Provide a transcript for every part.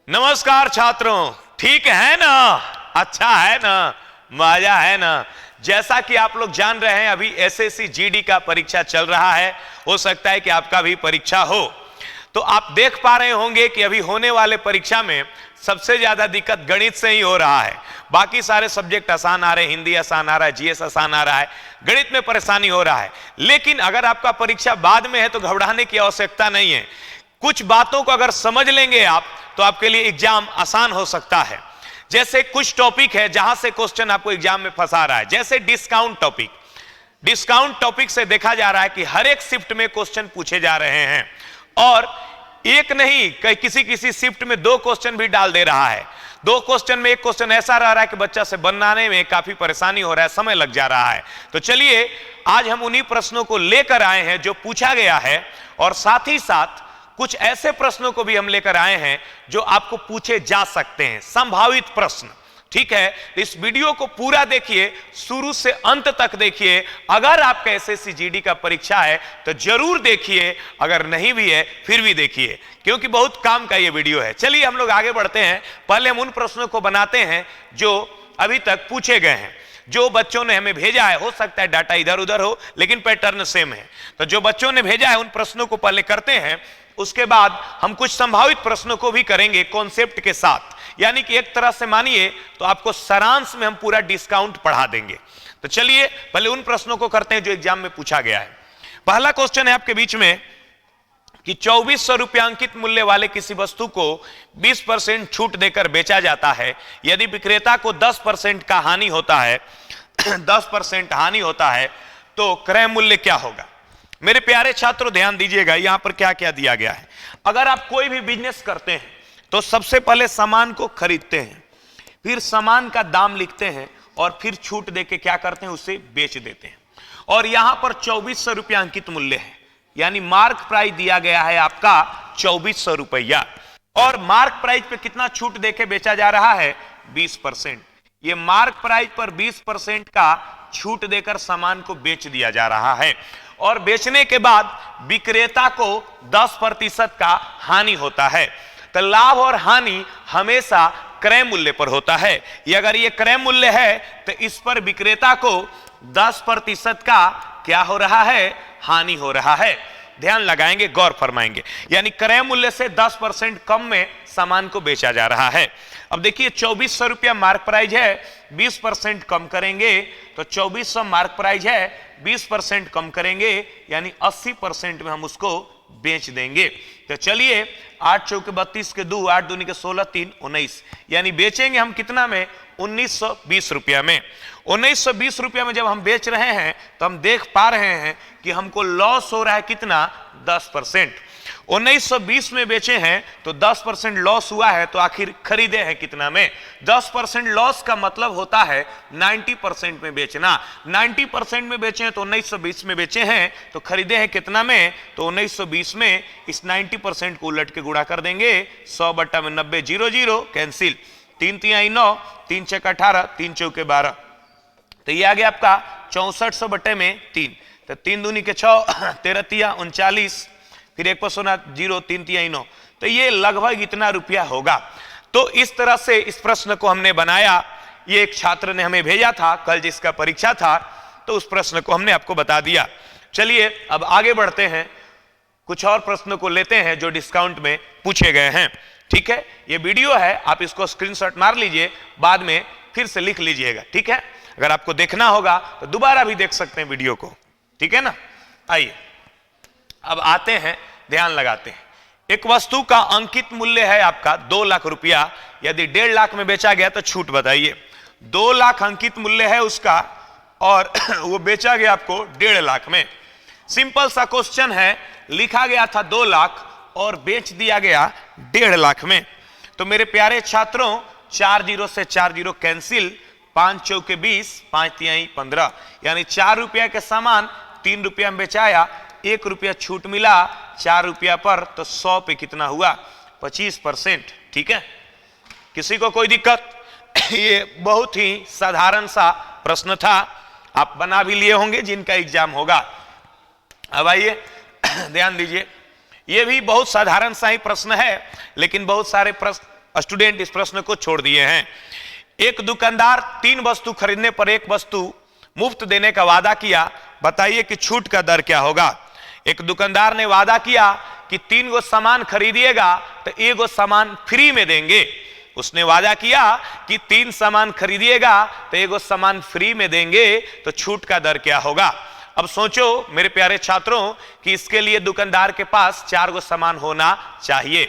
नमस्कार छात्रों, ठीक है ना? अच्छा है ना? मजा है ना? जैसा कि आप लोग जान रहे हैं, अभी एसएससी जीडी का परीक्षा चल रहा है। हो सकता है कि आपका भी परीक्षा हो। तो आप देख पा रहे होंगे कि अभी होने वाले परीक्षा में सबसे ज्यादा दिक्कत गणित से ही हो रहा है। बाकी सारे सब्जेक्ट आसान आ रहे हैं, हिंदी आसान आ रहा है, जीएस आसान आ रहा है, गणित में परेशानी हो रहा है। लेकिन अगर आपका परीक्षा बाद में है तो घबराने की आवश्यकता नहीं है। कुछ बातों को अगर समझ लेंगे आप तो आपके लिए एग्जाम आसान हो सकता है। जैसे कुछ टॉपिक है जहां से क्वेश्चन आपको एग्जाम में फंसा रहा है, जैसे डिस्काउंट टॉपिक। डिस्काउंट टॉपिक से देखा जा रहा है कि हर एक शिफ्ट में क्वेश्चन पूछे जा रहे हैं, और एक नहीं, किसी किसी शिफ्ट में 2 क्वेश्चन भी डाल दे रहा है। 2 क्वेश्चन में एक क्वेश्चन ऐसा रह रहा है कि बच्चा से बनाने में काफी परेशानी हो रहा है, समय लग जा रहा है। तो चलिए आज हम उन्हीं प्रश्नों को लेकर आए हैं जो पूछा गया है, और साथ ही साथ कुछ ऐसे प्रश्नों को भी हम लेकर आए हैं जो आपको पूछे जा सकते हैं, संभावित प्रश्न। ठीक है, इस वीडियो को पूरा देखिए, शुरू से अंत तक देखिए। अगर आपका एसएससी जीडी का परीक्षा है तो जरूर देखिए, अगर नहीं भी है फिर भी देखिए, क्योंकि बहुत काम का ये वीडियो है। चलिए हम लोग आगे बढ़ते हैं। पहले हम उन प्रश्नों को बनाते हैं जो अभी तक पूछे गए हैं, जो बच्चों ने हमें भेजा है। हो सकता है डाटा इधर उधर हो, लेकिन पैटर्न सेम है। तो जो बच्चों ने भेजा है उन प्रश्नों को पहले करते हैं, उसके बाद हम कुछ संभावित प्रश्नों को भी करेंगे कॉन्सेप्ट के साथ। यानी कि एक तरह से मानिए तो आपको सारांश में हम पूरा डिस्काउंट पढ़ा देंगे। तो चलिए पहले उन प्रश्नों को करते हैं जो एग्जाम में पूछा गया है। पहला क्वेश्चन है आपके बीच में कि 2400 रुपया अंकित मूल्य वाले किसी वस्तु को 20% छूट देकर बेचा जाता है। यदि विक्रेता को 10% का हानि होता है 10% हानि होता है तो क्रय मूल्य क्या होगा? मेरे प्यारे छात्रों ध्यान दीजिएगा, यहां पर क्या क्या दिया गया है। अगर आप कोई भी बिजनेस करते हैं तो सबसे पहले सामान को खरीदते हैं, फिर सामान का दाम लिखते हैं, और फिर छूट देके क्या करते हैं, उसे बेच देते हैं। और यहां पर 2400 रुपया अंकित मूल्य है, यानी मार्क प्राइस दिया गया है आपका 2400 रुपया। और मार्क प्राइस पे कितना छूट देके बेचा जा रहा है? 20%। ये मार्क प्राइस पर 20% का छूट देकर सामान को बेच दिया जा रहा है, और बेचने के बाद विक्रेता को 10% का हानि होता है। तो लाभ और हानि हमेशा क्रय मूल्य पर होता है। ये अगर ये क्रय मूल्य है तो इस पर विक्रेता को 10% का क्या हो रहा है? हानि हो रहा है। ध्यान लगाएंगे, गौर फरमाएंगे। यानी क्रय मूल्य से 10% कम में सामान को बेचा जा रहा है। अब देखिए 2400 रुपया मार्क प्राइस है, 20% कम करेंगे तो 2400 मार्क प्राइस है, 20% कम करेंगे यानी 80% में हम उसको बेच देंगे। तो चलिए 8 चौके 32 के 2, 8 दूनी के 16, 3 19, यानी बेचेंगे हम कितना में? 1920 रुपया में। 1920 रुपया में जब हम बेच रहे हैं तो हम देख पा रहे हैं कि हमको लॉस हो रहा है कितना? 10%। 1920 में बेचे हैं तो 10% लॉस हुआ है, तो आखिर खरीदे हैं कितना में? 10% लॉस का मतलब होता है 90% में बेचना। 90% में बेचे हैं तो 1920 में बेचे हैं, तो खरीदे हैं कितना में? तो 1920 में। इस 90% को उलट के गुणा कर देंगे, 100/90, 0 0 कैंसिल, 3 तिहाई 9, 3 छक्का 18, 3 चौके 12। तो ये आ गया आपका 6400/3। तो 3 दूनी के 6, 13 तिया 39, फिर 1 पर सोना 0, 3 तिहाई 9। तो ये लगभग इतना रुपया होगा। तो इस तरह से इस प्रश्न को हमने बनाया। ये एक छात्र ने हमें भेजा था कल, जिसका परीक्षा था, तो उस प्रश्न को हमने आपको बता दिया। चलिए अब आगे बढ़ते हैं, कुछ और प्रश्नों को लेते हैं जो डिस्काउंट में पूछे गए हैं। ठीक है, ये वीडियो है, आप इसको स्क्रीनशॉट मार लीजिए, बाद में फिर से लिख लीजिएगा। ठीक है, अगर आपको देखना होगा तो दोबारा भी देख सकते हैं वीडियो को। ठीक है ना? आइए अब आते हैं, ध्यान लगाते हैं। एक वस्तु का अंकित मूल्य है आपका 2 लाख रुपया। यदि 1.5 लाख में बेचा गया तो छूट बताइए। 2 लाख अंकित मूल्य है उसका, और वो बेचा गया आपको 1.5 लाख में। सिंपल सा क्वेश्चन है, लिखा गया था 2 लाख और बेच दिया गया 1.5 लाख में। तो मेरे प्यारे छात्रों 4 0 से 4 0 कैंसिल, 5 चौके 20, 5 तिहाई 15, यानी 4 रुपया के सामान 3 रुपया में बेचाया, 1 रुपया छूट मिला 4 रुपया पर, तो 100 पे कितना हुआ? 25%। ठीक है, किसी को कोई दिक्कत? ये बहुत ही साधारण सा प्रश्न था, आप बना भी लिए होंगे जिनका एग्जाम होगा। अब आइए ध्यान दीजिए, ये भी बहुत साधारण सा ही प्रश्न है, लेकिन बहुत सारे प्रश्न स्टूडेंट इस प्रश्न को छोड़ दिए हैं। एक दुकानदार 3 वस्तु खरीदने पर 1 वस्तु मुफ्त देने का वादा किया, बताइए कि छूट का दर क्या होगा। एक दुकानदार ने वादा किया कि 3 गो सामान खरीदिएगा तो 1 गो सामान फ्री में देंगे। उसने वादा किया कि 3 सामान खरीदिएगा तो 1 गो सामान फ्री में देंगे, तो छूट का दर क्या होगा। अब सोचो मेरे प्यारे छात्रों कि इसके लिए दुकानदार के पास 4 गो सामान होना चाहिए,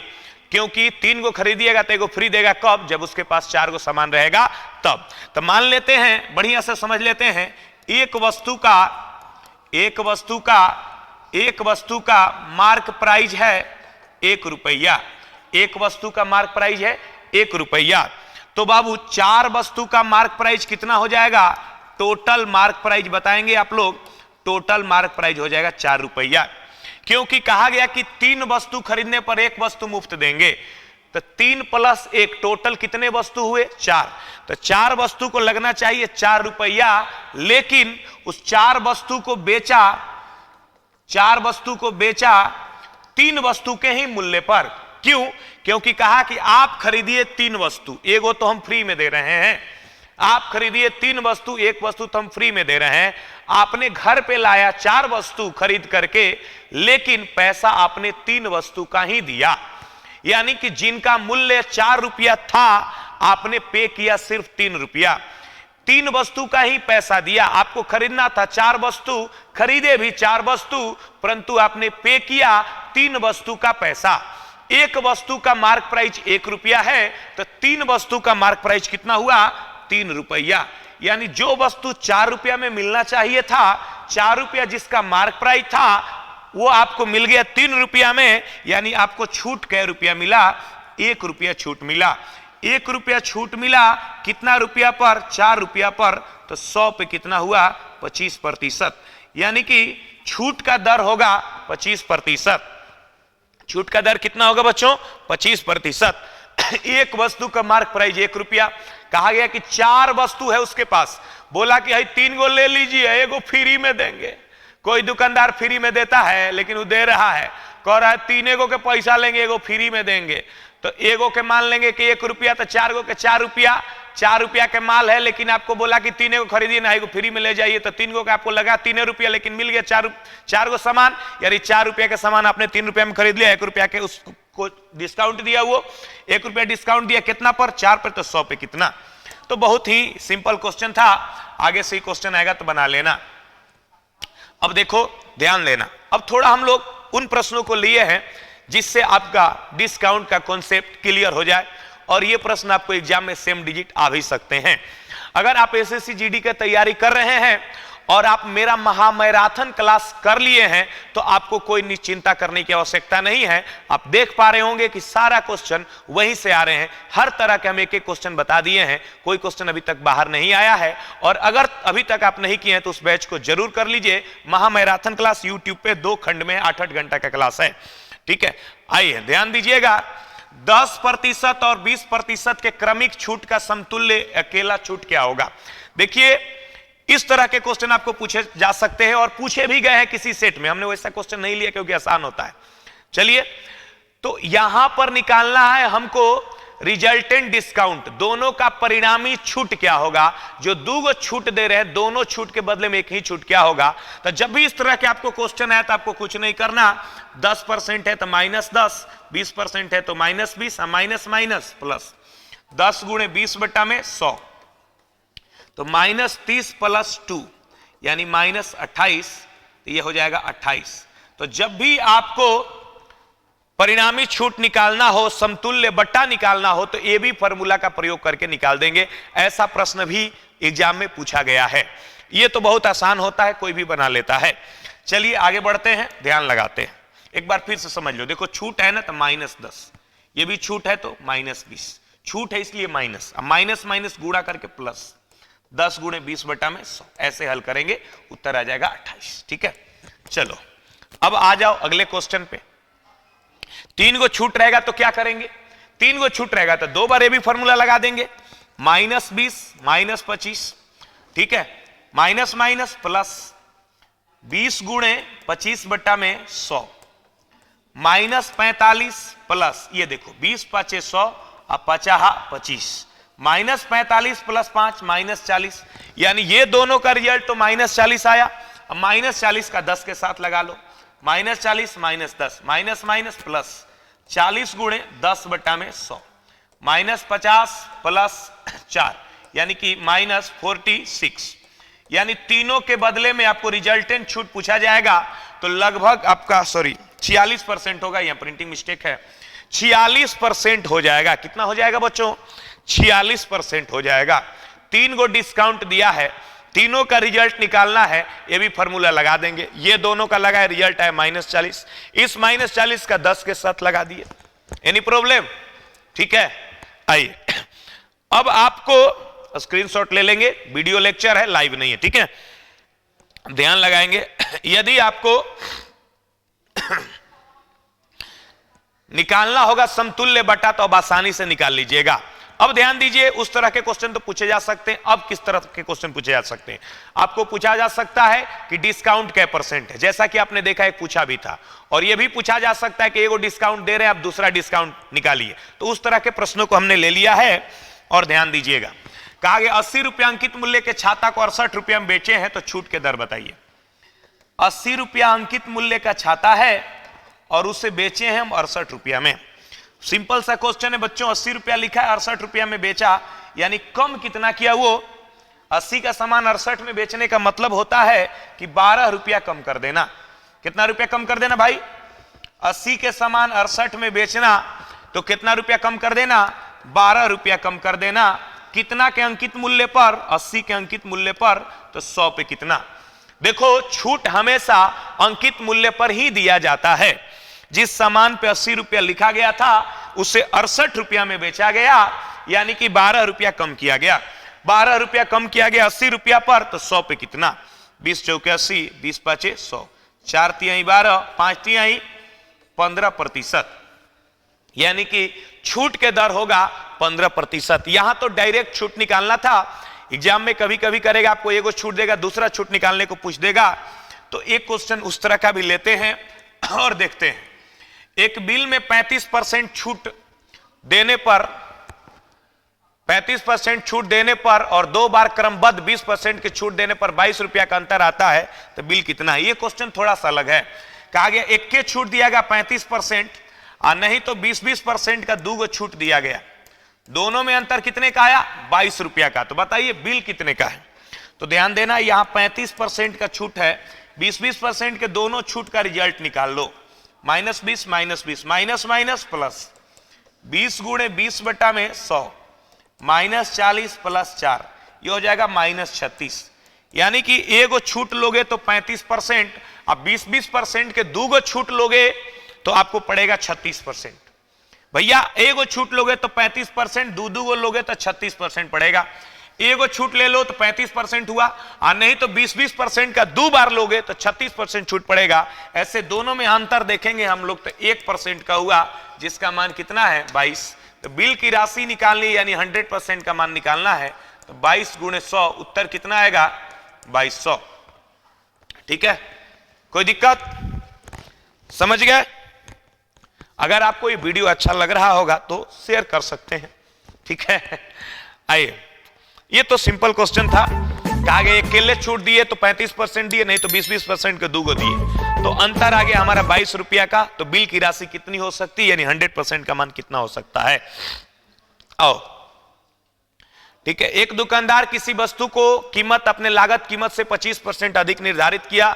क्योंकि 3 गो खरीदिएगा तो 1 गो फ्री देगा। कब? जब उसके पास 4 गो सामान रहेगा तब। तो मान लेते हैं, बढ़िया से समझ लेते हैं, एक वस्तु का मार्क प्राइस है 1 रुपया। एक वस्तु का मार्क प्राइस है 1 रुपया। तो बाबू 4 वस्तु का मार्क प्राइस कितना हो जाएगा? टोटल मार्क प्राइस बताएंगे आप लोग। टोटल मार्क प्राइस हो जाएगा 4 रुपया, क्योंकि कहा गया कि 3 वस्तु खरीदने पर 1 वस्तु मुफ्त देंगे। तो 3 + 1 टोटल कितने वस्तु हुए? 4। तो 4 वस्तु को लगना चाहिए 4 रुपया, लेकिन उस 4 वस्तु को बेचा 3 वस्तु के ही मूल्य पर। क्यों? क्योंकि कहा कि आप खरीदिए 3 वस्तु, 1 गो तो हम फ्री में दे रहे हैं। आप खरीदिए 3 वस्तु, 1 वस्तु तो हम फ्री में दे रहे हैं। आपने घर पे लाया 4 वस्तु खरीद करके, लेकिन पैसा आपने 3 वस्तु का ही दिया, यानी कि जिनका मूल्य 4 रुपया था आपने पे किया सिर्फ 3 रुपया। 3 वस्तु का ही पैसा दिया। आपको खरीदना था 4 वस्तु, खरीदे भी 4 वस्तु, परंतु आपने पे किया 3 वस्तु का पैसा। 1 वस्तु का मार्क प्राइस 1 रुपया है, तो 3 वस्तु का मार्क प्राइस कितना हुआ? 3 रुपया। यानी जो वस्तु 4 रुपया में मिलना चाहिए था, 4 रुपया जिसका मार्क प्राइस था, वो आपको मिल गया 3 रुपया में। यानी आपको छूट कै रुपया मिला? 1 रुपया छूट मिला। 1 रुपया छूट मिला कितना रुपया पर? 4 रुपया पर। तो 100 पे कितना हुआ? 25%। यानी कि छूट का दर होगा 25%। छूट का दर कितना होगा बच्चों? 25%। एक वस्तु का मार्क प्राइस 1 रुपया। कहा गया कि 4 वस्तु है उसके पास, बोला कि 3 गो ले लीजिए, 1 गो फ्री में देंगे। कोई दुकानदार फ्री में देता है, लेकिन वो दे रहा है, कह रहा है 3 गो के पैसा लेंगे, 1 गो फ्री में देंगे। तो 1 गो के मान लेंगे कि 1 रुपया, तो 4 गो के 4 रुपया। 4 रुपया के माल है, लेकिन आपको बोला कि 3 गो खरीदिए ना, 1 गो फ्री में ले जाइए। तो 3 गो का आपको लगा 3 रुपया, लेकिन मिल गया 4 गो सामान। यानी 4 रुपया के सामान आपने 3 रुपया में खरीद लिया। 1 रुपया के उसको डिस्काउंट दिया, वो 1 रुपया डिस्काउंट दिया कितना पर? 4 पर। तो 100 पे कितना? तो बहुत ही सिंपल क्वेश्चन था। आगे से ही क्वेश्चन आएगा तो बना लेना। अब देखो ध्यान देना, अब थोड़ा हम लोग उन प्रश्नों को लिए हैं जिससे आपका डिस्काउंट का कॉन्सेप्ट क्लियर हो जाए, और ये प्रश्न आपको एग्जाम में सेम डिजिट आ भी सकते हैं। अगर आप एसएससी जीडी की तैयारी कर रहे हैं और आप मेरा महामैराथन क्लास कर लिए हैं, तो आपको कोई चिंता करने की आवश्यकता नहीं है। आप देख पा रहे होंगे कि सारा क्वेश्चन वहीं से आ रहे हैं। हर तरह के हम एक एक क्वेश्चन बता दिए हैं, कोई क्वेश्चन अभी तक बाहर नहीं आया है। और अगर अभी तक आप नहीं किए हैं तो उस बैच को जरूर कर लीजिए। महामैराथन क्लास यूट्यूब पे 2 खंड में 8-8 घंटा का क्लास है, ठीक है। आइए ध्यान दीजिएगा, 10% और 20% के क्रमिक छूट का समतुल्य अकेला छूट क्या होगा। देखिए इस तरह के क्वेश्चन आपको पूछे जा सकते हैं, और पूछे भी गए हैं किसी सेट में। हमने वैसा क्वेश्चन नहीं लिया क्योंकि आसान होता है। चलिए, तो यहां पर निकालना है हमको रिजल्टेंट डिस्काउंट, दोनों का परिणामी छूट क्या होगा। जो 2 गो छूट दे रहे हैं, दोनों छूट के बदले में 1 ही छूट क्या होगा। तो जब भी इस तरह के आपको क्वेश्चन है तो आपको कुछ नहीं करना। 10% है तो -10, 20% है तो -20, माइनस माइनस प्लस। 10 × 20/100 तो -30 + 2 यानी -28, तो ये हो जाएगा 28। तो जब भी आपको परिणामी छूट निकालना हो, समतुल्य बट्टा निकालना हो, तो ये भी फॉर्मूला का प्रयोग करके निकाल देंगे। ऐसा प्रश्न भी एग्जाम में पूछा गया है। ये तो बहुत आसान होता है, कोई भी बना लेता है। चलिए आगे बढ़ते हैं, ध्यान लगाते हैं। एक बार फिर से समझ लो, देखो छूट है ना तो -10, ये भी छूट है तो -20, छूट है इसलिए माइनस, अब माइनस माइनस गुणा करके प्लस, 10 × 20/100 ऐसे हल करेंगे, उत्तर आ जाएगा 28। ठीक है, चलो अब आ जाओ अगले क्वेश्चन पे। 3 गो छूट रहेगा तो क्या करेंगे? 3 गो छूट रहेगा तो 2 बार ये भी फॉर्मूला लगा देंगे, -20 -25, ठीक है, माइनस माइनस प्लस 20 × 25/100 -45 प्लस, ये देखो 20 × 5 = 100 अब 25 माइनस 45 प्लस 5 माइनस 40, यानी ये दोनों का रिजल्ट तो माइनस 40 आया। अब माइनस 40 का 10 के साथ लगा लो, minus 40 minus 10 minus minus plus 40 गुणे 10 बटा में 100 माइनस 50 प्लस 4 यानी कि माइनस 46, यानी तीनों के बदले में आपको रिजल्टेंट छूट पूछा जाएगा तो लगभग आपका 46% होगा। यहां प्रिंटिंग मिस्टेक है, 46% हो जाएगा। कितना हो जाएगा बच्चों? 46% हो जाएगा। 3 गो डिस्काउंट दिया है, तीनों का रिजल्ट निकालना है, ये भी फॉर्मूला लगा देंगे। ये दोनों का लगा है, रिजल्ट है -40, इस -40 का 10 के साथ लगा दिए। Any problem? ठीक है, आइए अब आपको स्क्रीनशॉट ले लेंगे, वीडियो लेक्चर है, लाइव नहीं है, ठीक है, ध्यान लगाएंगे। यदि आपको निकालना होगा समतुल्य बटा तो अब आसानी से निकाल लीजिएगा। अब ध्यान दीजिए, उस तरह के क्वेश्चन तो पूछे जा सकते हैं। अब किस तरह के क्वेश्चन पूछे जा सकते हैं? आपको पूछा जा सकता है कि डिस्काउंट क्या % है, जैसा कि आपने देखा एक पूछा भी था, और यह भी पूछा जा सकता है कि एगो डिस्काउंट दे रहे हैं, आप दूसरा डिस्काउंट निकालिए। तो उस तरह के प्रश्नों को हमने ले लिया है। और ध्यान दीजिएगा, कहा गया 80 रुपया अंकित मूल्य के छाता को 68 रुपया में बेचे हैं तो छूट के दर बताइए। 80 रुपया अंकित मूल्य का छाता है और उसे बेचे हैं हम 68 रुपया में। सिंपल सा क्वेश्चन है बच्चों, 80 रुपया लिखा है, 68 रुपया में बेचा, यानी कम कितना किया? वो 80 का सामान 68 में बेचने का मतलब होता है कि 12 रुपया कम कर देना। कितना रुपया कम कर देना भाई? 80 के सामान 68 में बेचना तो कितना रुपया कम कर देना? 12 रुपया कम कर देना। कितना के अंकित मूल्य पर? 80 के अंकित मूल्य पर, तो 100 पे कितना? देखो, छूट हमेशा अंकित मूल्य पर ही दिया जाता है। जिस सामान पे 80 रुपया लिखा गया था उसे 68 रुपया में बेचा गया, यानी कि 12 रुपया कम किया गया। 12 रुपया कम किया गया 80 रुपया पर, तो 100 पे कितना? 20 चौके 80, 20 पांचे 100, 4 तिहाई 12, 5 तिहाई 15%, यानी कि छूट के दर होगा 15%। यहां तो डायरेक्ट छूट निकालना था, एग्जाम में कभी कभी करेगा, आपको एगो छूट देगा, दूसरा छूट निकालने को पूछ देगा। तो एक क्वेश्चन उस तरह का भी लेते हैं और देखते हैं। एक बिल में 35% छूट देने पर 35% छूट देने पर और 2 बार क्रमबद्ध 20% की छूट देने पर 22 रुपया का अंतर आता है, तो बिल कितना है? ये क्वेश्चन थोड़ा सा अलग है। कहा गया एक के छूट दिया गया 35% और नहीं तो 20% का 2 गो छूट दिया गया, दोनों में अंतर कितने का आया? 22 रुपया का। तो बताइए बिल कितने का है? तो ध्यान देना, यहां 35% का छूट है, 20% के दोनों छूट का रिजल्ट निकाल लो। -20 -20 माइनस माइनस प्लस 20 गुणे 20 बटा में 100 -40 प्लस 4, ये हो जाएगा -36, यानी कि एगो छूट लोगे तो 35%, अब 20% के 2 गो छूट लोगे तो आपको पड़ेगा 36%। भैया एगो छूट लोगे तो 35%, 2 गो लोगे तो 36% पड़ेगा। एगो छूट ले लो तो 35% हुआ, और नहीं तो 20% का 2 बार लोगे तो 36% छूट पड़ेगा। ऐसे दोनों में अंतर देखेंगे हम लोग तो 1% का हुआ, जिसका मान कितना है? 22। तो बिल की राशि निकालनी यानी 100% का मान निकालना है, तो 22 गुणे 100, उत्तर कितना आएगा? 2200। ठीक है, कोई दिक्कत? समझ गए? अगर आपको ये वीडियो अच्छा लग रहा होगा तो शेयर कर सकते हैं, ठीक है। आइए, ये तो सिंपल क्वेश्चन था। कहा गया केले छूट दिए तो 35% दिए, नहीं तो 20% के 2 गो दिए, तो अंतर आ गया हमारा 22 रुपया का। तो बिल की राशि कितनी हो सकती है, यानी 100% का मान कितना हो सकता है? आओ, ठीक है। एक दुकानदार किसी वस्तु को कीमत अपने लागत कीमत से 25% अधिक निर्धारित किया,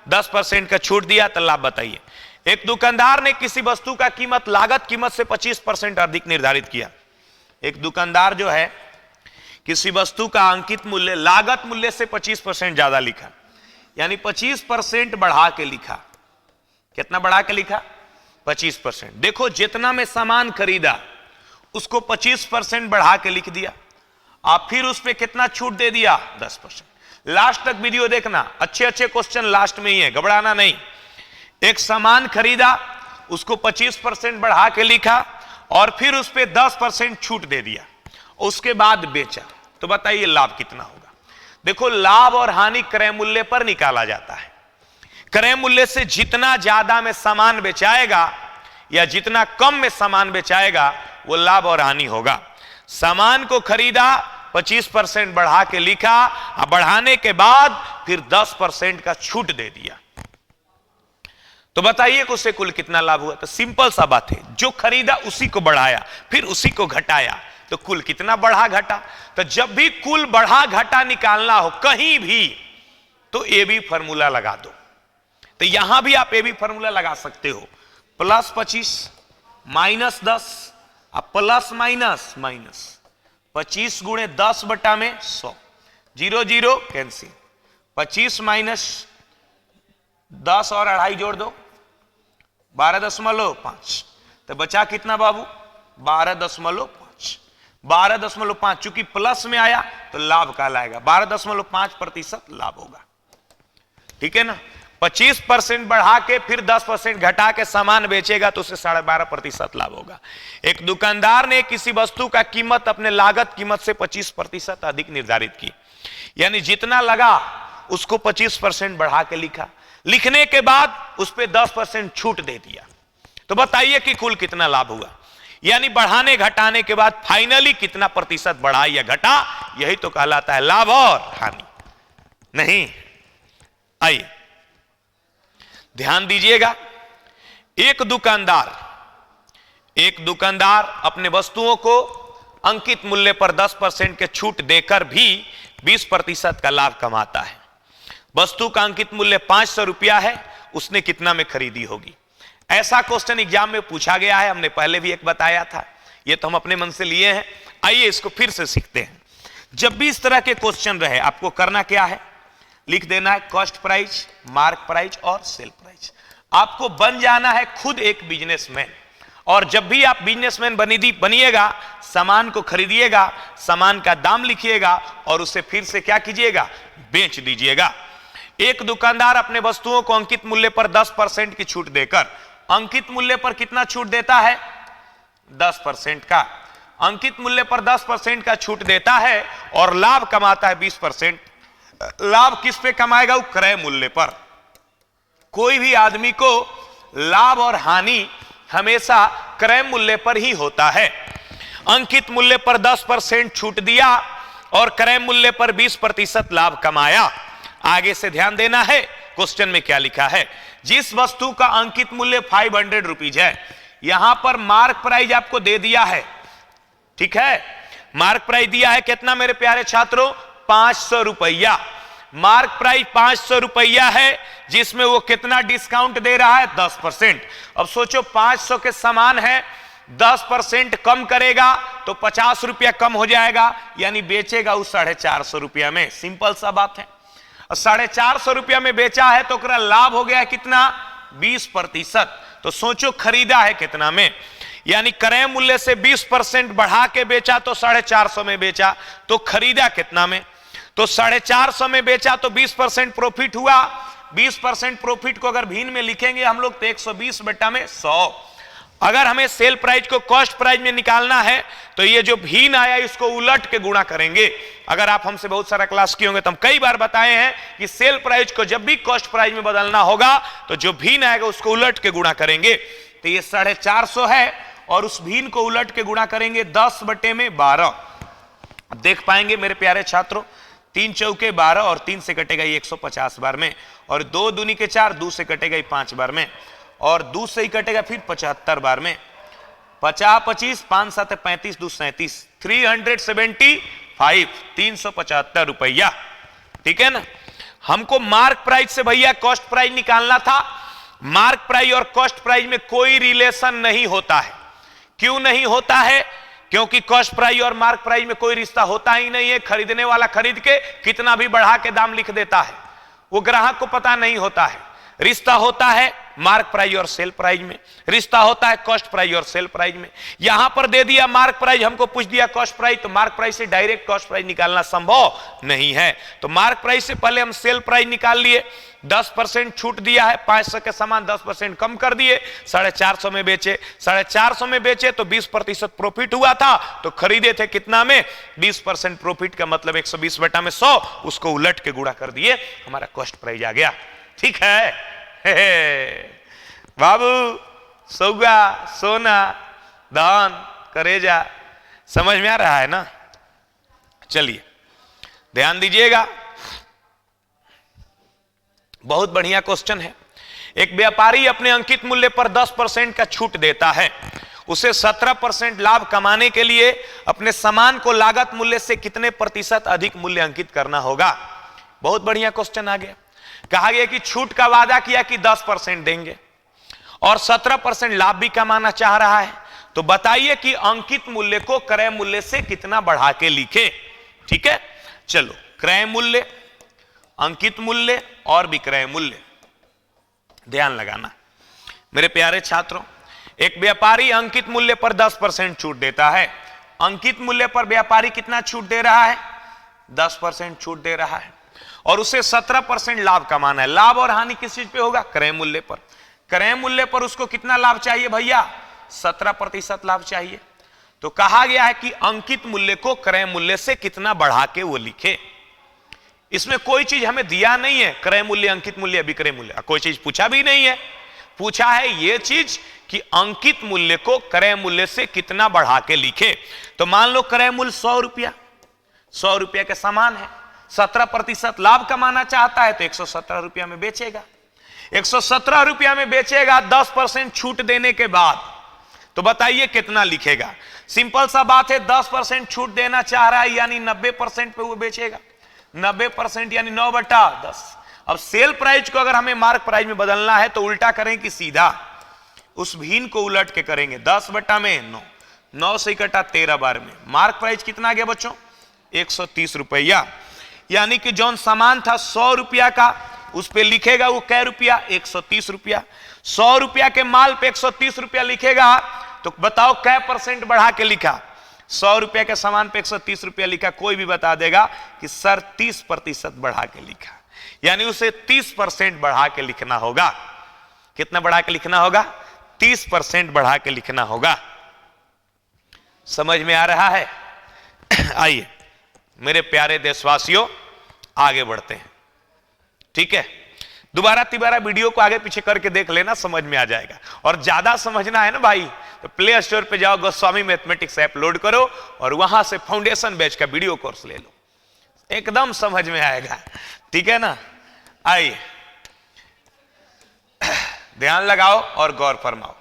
10% का छूट दिया, तो लाभ बताइए। एक दुकानदार ने किसी वस्तु का कीमत लागत कीमत से 25% अधिक निर्धारित किया। एक दुकानदार जो है किसी वस्तु का अंकित मूल्य लागत मूल्य से 25% ज्यादा लिखा, यानी 25% बढ़ा के लिखा। कितना बढ़ा के लिखा? 25%। देखो, जितना में सामान खरीदा उसको 25% बढ़ा के लिख दिया, आप फिर उस पर कितना छूट दे दिया? 10%। लास्ट तक वीडियो देखना, अच्छे अच्छे क्वेश्चन लास्ट में ही है, घबराना नहीं। एक सामान खरीदा, उसको 25% बढ़ा के लिखा और फिर उस पर 10% छूट दे दिया, उसके बाद बेचा, तो बताइए लाभ कितना होगा? देखो, लाभ और हानि क्रय मूल्य पर निकाला जाता है। क्रय मूल्य से जितना ज्यादा में सामान बेचाएगा या जितना कम में सामान बेचाएगा वो लाभ और हानि होगा। सामान को खरीदा 25% बढ़ा के लिखा, और बढ़ाने के बाद फिर 10% का छूट दे दिया, तो बताइए कि उसे कुल कितना लाभ हुआ। तो सिंपल सा बात है, जो खरीदा उसी को बढ़ाया फिर उसी को घटाया, तो कुल कितना बढ़ा घटा। तो जब भी कुल बढ़ा घटा निकालना हो कहीं भी, तो ए बी फॉर्मूला लगा दो। तो यहां भी आप ए बी फॉर्मूला लगा सकते हो, +25 -10 अब प्लस माइनस माइनस 25 गुणे 10 बटा में 100, 0 0 कैंसिल, 25 माइनस 10 और 2.5 जोड़ दो 12.5, तो बचा कितना बाबू 12.5। 12.5 चूंकि प्लस में आया तो लाभ कहलाएगा, 12.5% लाभ होगा। ठीक है ना। 25% बढ़ा के फिर 10% घटा के सामान बेचेगा तो उसे 12.5% लाभ होगा। एक दुकानदार ने किसी वस्तु का कीमत अपने लागत कीमत से 25% अधिक निर्धारित की, यानी जितना लगा उसको 25% बढ़ा के लिखा, लिखने के बाद उस पर 10% छूट दे दिया। तो बताइए कि कुल कितना लाभ हुआ, यानी बढ़ाने घटाने के बाद फाइनली कितना प्रतिशत बढ़ा या घटा, यही तो कहलाता है लाभ और हानि। नहीं, आइए ध्यान दीजिएगा। एक दुकानदार अपने वस्तुओं को अंकित मूल्य पर 10% के छूट देकर भी 20% का लाभ कमाता है। वस्तु का अंकित मूल्य 500 रुपया है, उसने कितना में खरीदी होगी। ऐसा क्वेश्चन एग्जाम में पूछा गया है, हमने पहले भी एक बताया था, ये तो हम अपने मन से लिए हैं। आइए इसको फिर से सीखते हैं। जब भी इस तरह के क्वेश्चन रहे, आपको करना क्या है, लिख देना है कॉस्ट प्राइस, मार्क प्राइस और सेल प्राइस। आपको बन जाना है खुद एक बिजनेसमैन, और जब भी आप बिजनेसमैन बनिएगा, सामान को खरीदिएगा, सामान का दाम लिखिएगा और उसे फिर से क्या कीजिएगा, बेच दीजिएगा। एक दुकानदार अपने वस्तुओं को अंकित मूल्य पर 10% की छूट देकर, अंकित मूल्य पर कितना छूट देता है, 10% का, अंकित मूल्य पर 10% का छूट देता है और लाभ कमाता है 20%। लाभ किस पे कमाएगा, वो क्रय मूल्य पर। कोई भी आदमी को लाभ और हानि हमेशा क्रय मूल्य पर ही होता है। अंकित मूल्य पर 10% छूट दिया और क्रय मूल्य पर 20% लाभ कमाया। आगे से ध्यान देना है, क्वेश्चन में क्या लिखा है। जिस वस्तु का अंकित मूल्य 500 रुपीज है, यहां पर मार्क प्राइस आपको दे दिया है, ठीक है, मार्क प्राइस दिया है कितना मेरे प्यारे छात्रों, 500 रुपया। मार्क प्राइस 500 रुपया है, जिसमें वो कितना डिस्काउंट दे रहा है, 10%। अब सोचो 500 के समान है, 10% कम करेगा तो 50 रुपया कम हो जाएगा, यानी बेचेगा उस 450 रुपया में। सिंपल सा बात है। 450 रुपया में बेचा है तो लाभ हो गया है कितना, 20%। तो सोचो खरीदा है कितना में, यानी क्रय मूल्य से 20% बढ़ा के बेचा तो 450 में बेचा, तो खरीदा कितना में, तो 450 में बेचा तो 20% प्रॉफिट हुआ। 20% प्रॉफिट को अगर भिन्न में लिखेंगे हम लोग तो 120 बटा में 100। अगर हमें सेल प्राइस को कॉस्ट प्राइस में निकालना है तो ये जो भिन्न आया इसको उलट के गुणा करेंगे। अगर आप हमसे बहुत सारा क्लास किए होंगे तो हम कई बार बताए हैं कि सेल प्राइस को जब भी कॉस्ट प्राइस में बदलना होगा तो जो भिन्न आएगा उसको उलट के गुणा करेंगे। तो ये 450 है और उस भिन्न को उलट के गुणा करेंगे 10 बटे में 12। देख पाएंगे मेरे प्यारे छात्रों, 3 चौके 12 और 3 से कटेगा ये 150 बार में, और 2 दूनी के 4, 2 से कटेगा ये 5 बार में, और 2 से ही कटेगा फिर 75 बार में। 50 25 5 7 35 2 37 375 375 रुपया। ठीक है ना। हमको मार्क प्राइस से भैया कॉस्ट प्राइस निकालना था। मार्क प्राइस और कॉस्ट प्राइस में कोई रिलेशन नहीं होता है। क्यों नहीं होता है? क्योंकि कॉस्ट प्राइस और मार्क प्राइस में कोई रिश्ता होता ही नहीं है। खरीदने वाला खरीद के कितना भी बढ़ा के दाम लिख देता है, वो ग्राहक को पता नहीं होता है। रिश्ता होता है मार्क प्राइस और सेल प्राइस में, रिश्ता होता है कॉस्ट प्राइस और सेल प्राइस में। यहां पर दे दिया मार्क प्राइस, हमको पूछ दिया कॉस्ट प्राइस, तो मार्क प्राइस से डायरेक्ट कॉस्ट प्राइस निकालना संभव नहीं है। तो मार्क प्राइस से पहले हम सेल प्राइस निकाल लिए, 10% छूट दिया है, 500 के समान 10% कम कर दिए, 450 में बेचे। 450 में बेचे तो 20% प्रॉफिट हुआ था, तो खरीदे थे कितना में, 20% प्रॉफिट का मतलब 120 बटा में 100, उसको उलट के गुणा कर दिए, हमारा कॉस्ट प्राइस आ गया। ठीक है बाबू, सौगा, सोना, धन, करेजा। समझ में आ रहा है ना? चलिए ध्यान दीजिएगा, बहुत बढ़िया क्वेश्चन है। एक व्यापारी अपने अंकित मूल्य पर 10% का छूट देता है। उसे 17% लाभ कमाने के लिए अपने सामान को लागत मूल्य से कितने प्रतिशत अधिक मूल्य अंकित करना होगा? बहुत बढ़िया क्वेश्चन आ गया। कहा गया कि छूट का वादा किया कि 10% देंगे और 17% लाभ भी कमाना चाह रहा है, तो बताइए कि अंकित मूल्य को क्रय मूल्य से कितना बढ़ा के लिखे। ठीक है, चलो क्रय मूल्य, अंकित मूल्य और विक्रय मूल्य, ध्यान लगाना मेरे प्यारे छात्रों। एक व्यापारी अंकित मूल्य पर 10% छूट देता है। अंकित मूल्य पर व्यापारी कितना छूट दे रहा है? 10% छूट दे रहा है और उसे 17% लाभ कमाना है। लाभ और हानि किस चीज पे होगा? क्रय मूल्य पर। क्रय मूल्य पर उसको कितना लाभ चाहिए भैया? 17% लाभ चाहिए। तो कहा गया है कि अंकित मूल्य को क्रय मूल्य से कितना बढ़ा के वो लिखे। इसमें कोई चीज हमें दिया नहीं है, क्रय मूल्य, अंकित मूल्य, विक्रय मूल्य, कोई चीज पूछा भी नहीं है। पूछा है ये चीज कि अंकित मूल्य को क्रय मूल्य से कितना बढ़ा के लिखे। तो मान लो क्रय मूल्य 100 रुपया, 100 रुपया के समान है, 17% लाभ कमाना चाहता है तो 117 रुपया में बेचेगा। 117 रुपया में बेचेगा 10% छूट देने के बाद। तो बताइए कितना लिखेगा? सिंपल सा बात है, 10% छूट देना चाह रहा है यानी 90% पे वो बेचेगा। 90% यानी 9/10। अब सेल प्राइस को अगर हमें मार्क प्राइस में बदलना है तो उल्टा करें कि सीधा? उस भीन को उलट के करेंगे। 10/9, 9 से इकट्ठा 13 बार में मार्क प्राइस कितना आ गया बच्चों? 130 रुपया। यानी कि जौन सामान था 100 रुपया का, उस पे लिखेगा वो कै रुपया? 130 रुपया। 100 रुपया के माल पे 130 रुपया लिखेगा तो बताओ कै % बढ़ा के लिखा? 100 रुपया के सामान पे 130 रुपया लिखा। कोई भी बता देगा कि सर 30% बढ़ा के लिखा, यानी उसे 30% बढ़ा के लिखना होगा। कितना बढ़ा के लिखना होगा? 30% बढ़ा के लिखना होगा। समझ में आ रहा है? आइए मेरे प्यारे देशवासियों आगे बढ़ते हैं। ठीक है, दोबारा तिबारा वीडियो को आगे पीछे करके देख लेना, समझ में आ जाएगा। और ज्यादा समझना है ना भाई तो प्ले स्टोर पे जाओ, गोस्वामी मैथमेटिक्स ऐप लोड करो और वहां से फाउंडेशन बैच का वीडियो कोर्स ले लो, एकदम समझ में आएगा। ठीक है ना? आइए ध्यान लगाओ और गौर फरमाओ।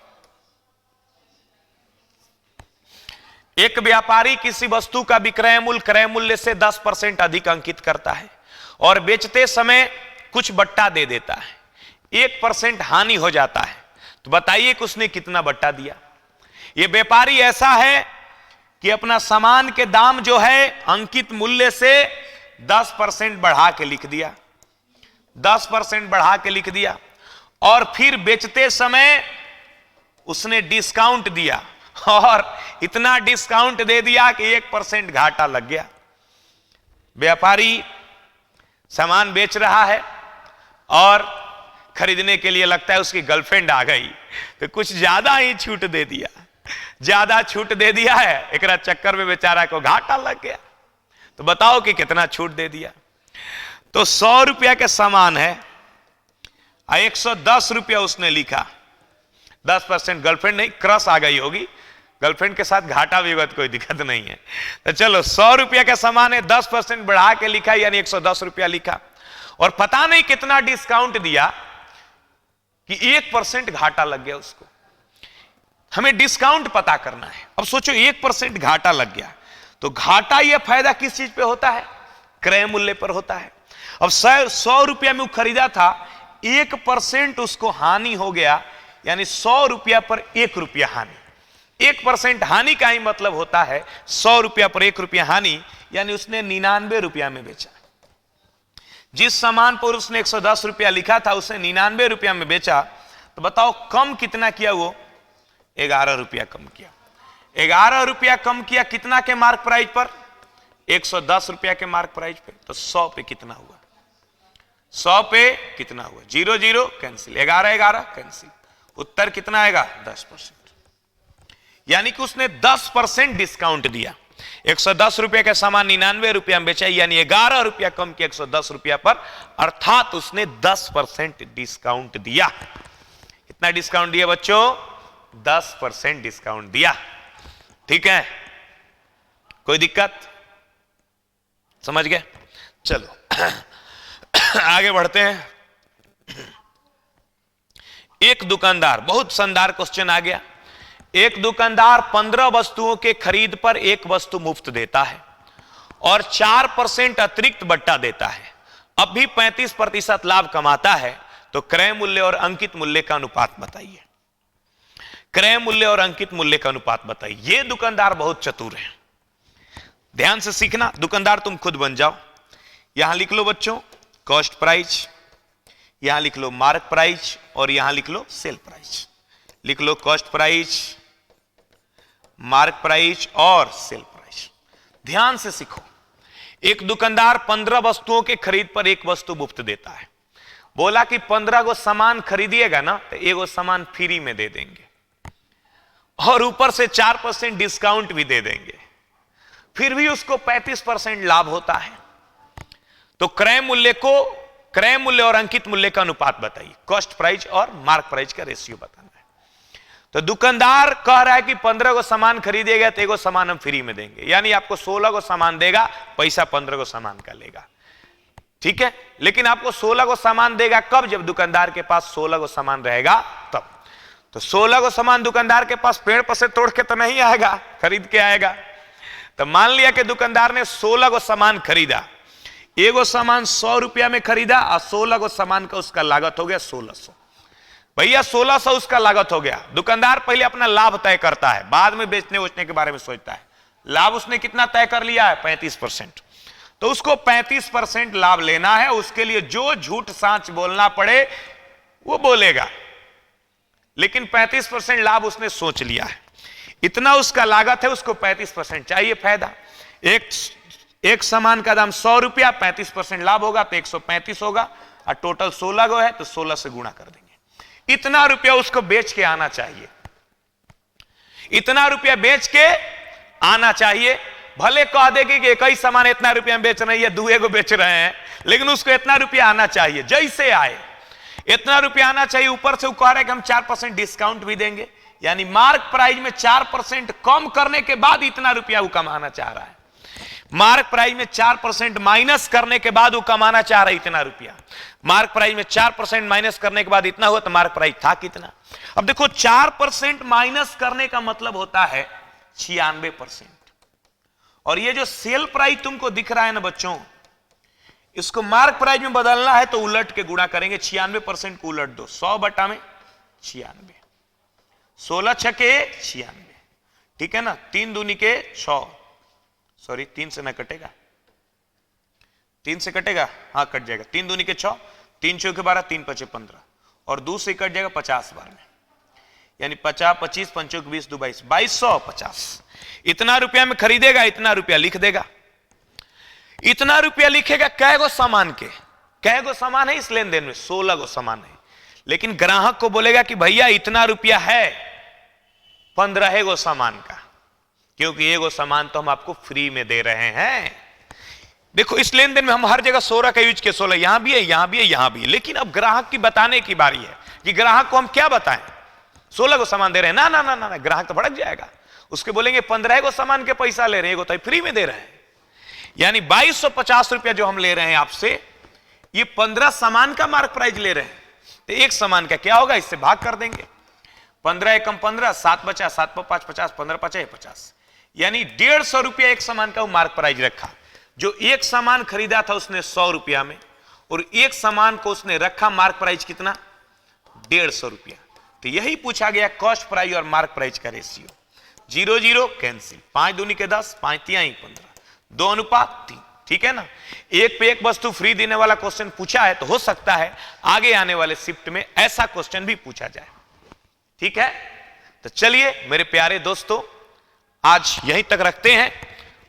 एक व्यापारी किसी वस्तु का विक्रय मूल्य क्रय मूल्य से 10% अधिक अंकित करता है और बेचते समय कुछ बट्टा दे देता है। 1% हानि हो जाता है। तो बताइए कि उसने कितना बट्टा दिया? यह व्यापारी ऐसा है कि अपना सामान के दाम जो है अंकित मूल्य से 10% बढ़ा के लिख दिया, 10% बढ़ा के लिख दिया और फिर बेचते समय उसने डिस्काउंट दिया और इतना डिस्काउंट दे दिया कि 1% घाटा लग गया। व्यापारी सामान बेच रहा है और खरीदने के लिए लगता है उसकी गर्लफ्रेंड आ गई तो कुछ ज्यादा ही छूट दे दिया, ज्यादा छूट दे दिया है, एकरा चक्कर में बेचारा को घाटा लग गया। तो बताओ कि कितना छूट दे दिया? तो 100 रुपया के सामान है, 110 रुपया उसने लिखा। 10% गर्लफ्रेंड नहीं, क्रश आ गई होगी, गर्लफ्रेंड के साथ घाटा भी होगा तो कोई दिक्कत नहीं है। तो चलो 100 रुपया का सामान है, 10% बढ़ा के लिखा यानी 110 रुपया लिखा और पता नहीं कितना डिस्काउंट दिया कि 1% घाटा लग गया उसको। हमें डिस्काउंट पता करना है। अब सोचो 1% घाटा लग गया तो घाटा या फायदा किस चीज पे होता है? क्रय मूल्य पर होता है। अब 100 रुपया में वो खरीदा था, 1% उसको हानि हो गया यानी 100 रुपया पर 1 रुपया हानि। 1% हानि का ही मतलब होता है 100 रुपया पर 1 रुपया हानि, यानी उसने 99 रुपया में बेचा। जिस सामान पर उसने 110 रुपया लिखा था उसने 99 रुपया में बेचा। तो बताओ कम कितना किया? वो 11 रुपया कम किया। 11 रुपया कम किया कितना के मार्क प्राइस पर? 110 रुपया के मार्क प्राइस पे। तो 100 पे कितना हुआ? 100 पे कितना हुआ? 0 0 कैंसिल, 11 11 कैंसिल। उत्तर कितना आएगा? 10%। यानी कि उसने 10% डिस्काउंट दिया। 110 रुपया का सामान 99 रुपया में बेचा यानी 11 रुपया कम किया 110 रुपया पर, अर्थात उसने 10% डिस्काउंट दिया। कितना डिस्काउंट दिया बच्चों? 10% डिस्काउंट दिया। ठीक है, कोई दिक्कत? समझ गए? चलो आगे बढ़ते हैं। एक दुकानदार, बहुत शानदार क्वेश्चन आ गया। एक दुकानदार 15 वस्तुओं के खरीद पर एक वस्तु मुफ्त देता है और 4% अतिरिक्त बट्टा देता है, अब भी 35% लाभ कमाता है, तो क्रय मूल्य और अंकित मूल्य का अनुपात बताइए। क्रय मूल्य और अंकित मूल्य का अनुपात बताइए। यह दुकानदार बहुत चतुर है, ध्यान से सीखना। दुकानदार तुम खुद बन जाओ। यहां लिख लो बच्चों कॉस्ट प्राइस, यहां लिख लो मार्क प्राइस और यहां लिख लो सेल प्राइस। लिख low cost price, mark price और सेल प्राइस। ध्यान से सीखो। एक दुकानदार 15 वस्तुओं के खरीद पर एक वस्तु मुफ्त देता है। बोला कि 15 को सामान खरीदिएगा ना तो एगो सामान फ्री में दे देंगे और ऊपर से 4% डिस्काउंट भी दे देंगे, फिर भी उसको 35% लाभ होता है। तो क्रय मूल्य और अंकित मूल्य का अनुपात बताइए। कॉस्ट प्राइस और मार्क प्राइस का रेशियो बताना है। तो दुकानदार कह रहा है कि 15 को सामान खरीदेगा तो एगो सामान हम फ्री में देंगे, यानी आपको 16 को सामान देगा, पैसा 15 को सामान का लेगा। ठीक है, लेकिन आपको 16 को सामान देगा कब? जब दुकानदार के पास 16 को सामान रहेगा तब। तो 16 को सामान दुकानदार के पास पेड़ पर से तोड़ के तो नहीं आएगा, खरीद के आएगा। तो मान लिया कि दुकानदार ने 16 को सामान खरीदा, एगो सामान 100 रुपया में खरीदा और 16 को सामान का उसका लागत हो गया 1600। भैया 1600 उसका लागत हो गया। दुकानदार पहले अपना लाभ तय करता है, बाद में बेचने उचने के बारे में सोचता है। लाभ उसने कितना तय कर लिया है? 35%। तो उसको 35% लाभ लेना है, उसके लिए जो झूठ सांच बोलना पड़े वो बोलेगा, लेकिन 35% लाभ उसने सोच लिया है। इतना उसका लागत है, उसको 35% चाहिए फायदा। एक सामान का दाम 100 रुपया, 35% लाभ होगा तो 135 होगा, और टोटल 16 को है तो 16 से गुणा कर देंगे। इतना रुपया उसको बेच के आना चाहिए, इतना रुपया बेच के आना चाहिए। भले कह देगी कि एक ही सामान इतना रुपया में बेच रहे हैं, दुए को बेच रहे हैं, लेकिन उसको इतना रुपया आना चाहिए। जैसे आए इतना रुपया आना चाहिए। ऊपर से वो कह रहा है कि हम 4% डिस्काउंट भी देंगे, यानी मार्क प्राइस में 4% कम करने के बाद इतना रुपया वो कमाना चाह रहा है। मार्क प्राइस में 4% माइनस करने के बाद वो कमाना चाह रहा है इतना रुपया। मार्क प्राइस में 4% माइनस करने के बाद इतना हुआ तो मार्क प्राइस था कितना? अब देखो 4% माइनस करने का मतलब होता है 96%। और ये जो सेल प्राइस तुमको दिख रहा है ना बच्चों, इसको मार्क प्राइस में बदलना है तो उलट के गुणा करेंगे। 96% को उलट दो, 100 बटा में 96, 16 छके 96। ठीक है ना, 3 दूनी के 6, सॉरी 3 से ना कटेगा, 3 से कटेगा, हाँ कट जाएगा। 3 दूनी के 6, 3 चौके 12, 3 पचे 15, और 2 से कट जाएगा 50 बार में, यानी 50, 25, 5 20, 2 22, 2250। इतना रुपया में खरीदेगा, इतना रुपया लिख देगा। इतना रुपया लिखेगा कै गो सामान के? कै गो सामान है इस लेन देन में? 16 गो सामान है। लेकिन ग्राहक को बोलेगा कि भैया इतना रुपया है 15 गो सामान का, क्योंकि एगो सामान तो हम आपको फ्री में दे रहे हैं। देखो इस लेन देन में हम हर जगह 16 का यूज किया, 16 यहां भी है, यहां भी है, यहां भी है। लेकिन अब ग्राहक की बताने की बारी है कि ग्राहक को हम क्या बताएं? 16 को सामान दे रहे हैं ना ना ना ना, ग्राहक तो भड़क जाएगा। उसके बोलेंगे 15 को सामान के पैसा ले रहे हैं, एगो तो फ्री में दे रहे हैं। यानी 2250 रुपया जो हम ले रहे हैं आपसे, ये 15 सामान का मार्क प्राइस ले रहे हैं। तो एक सामान का क्या होगा, इससे भाग कर देंगे। 15 एकम 15, 7 बचा, 7 पर 5 50, 15 पचे 50, यानी 150 रुपया एक सामान का वो मार्क प्राइस रखा। जो एक सामान खरीदा था उसने 100 रुपया में, और एक सामान को उसने रखा मार्क प्राइस कितना? 150 रुपया। तो यही पूछा गया कॉस्ट प्राइस और मार्क प्राइस का रेशियो। 0 0 कैंसिल, 5 दूनी के 10, 5 तिहाई 15, 2 अनुपात 3। ठीक है ना, एक पे एक वस्तु फ्री देने वाला क्वेश्चन पूछा है, तो हो सकता है आगे आने वाले शिफ्ट में ऐसा क्वेश्चन भी पूछा जाए। ठीक है, तो चलिए मेरे प्यारे दोस्तों, आज यहीं तक रखते हैं,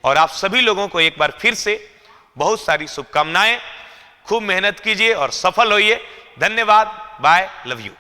और आप सभी लोगों को एक बार फिर से बहुत सारी शुभकामनाएं। खूब मेहनत कीजिए और सफल होइए। धन्यवाद, बाय, लव यू।